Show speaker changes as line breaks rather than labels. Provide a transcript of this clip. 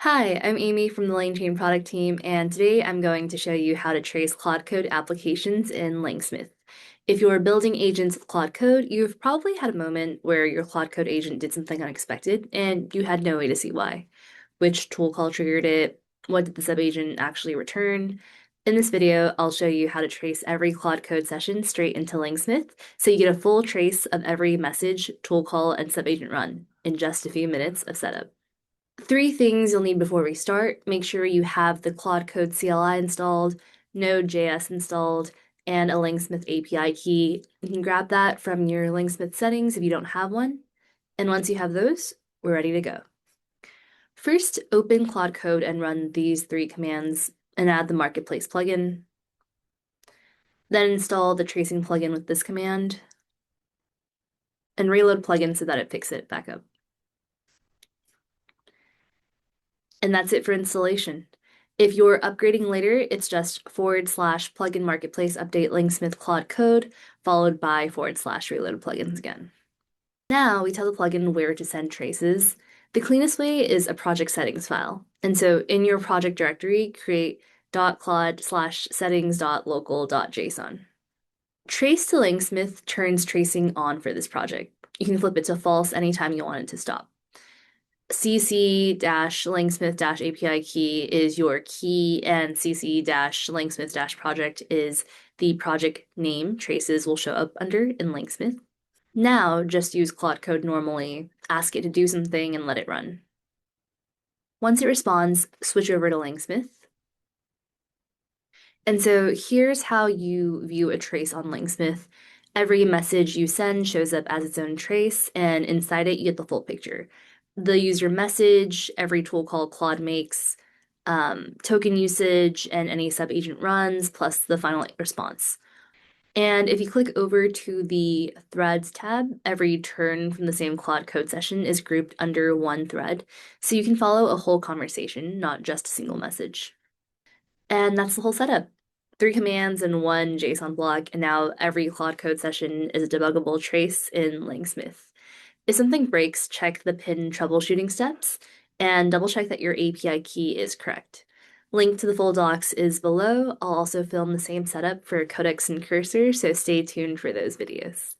Hi, I'm Amy from the LangChain product team, and today I'm going to show you how to trace Claude Code applications in LangSmith. If you're building agents with Claude Code, you've probably had a moment where your Claude Code agent did something unexpected and you had no way to see why. Which tool call triggered it? What did the subagent actually return? In this video, I'll show you how to trace every Claude Code session straight into LangSmith so you get a full trace of every message, tool call, and subagent run in just a few minutes of setup. Three things you'll need before we start. Make sure you have the Claude Code CLI installed, Node.js installed, and a LangSmith API key. You can grab that from your LangSmith settings if you don't have one. And once you have those, we're ready to go. First, open Claude Code and run these three commands and add the Marketplace plugin. Then install the tracing plugin with this command and reload plugin so that it picks it back up. And that's it for installation. If you're upgrading later, it's just / plugin marketplace update LangSmith Claude Code, followed by / reload plugins again. Now we tell the plugin where to send traces. The cleanest way is a project settings file. And so in your project directory, create .claude/settings.local.json. Trace to LangSmith turns tracing on for this project. You can flip it to false anytime you want it to stop. cc-langsmith-API key is your key, and cc-langsmith-project is the project name traces will show up under in LangSmith. Now just use Claude Code normally, ask it to do something, and let it run. Once it responds, switch over to LangSmith. And so here's how you view a trace on LangSmith. Every message you send shows up as its own trace, and inside it, you get the full picture. The user message, every tool call Claude makes, token usage, and any subagent runs, plus the final response. And if you click over to the Threads tab, every turn from the same Claude Code session is grouped under one thread, so you can follow a whole conversation, not just a single message. And that's the whole setup. 3 commands and 1 JSON block, and now every Claude Code session is a debuggable trace in LangSmith. If something breaks, check the pinned troubleshooting steps and double check that your API key is correct. Link to the full docs is below. I'll also film the same setup for codecs and cursor, so stay tuned for those videos.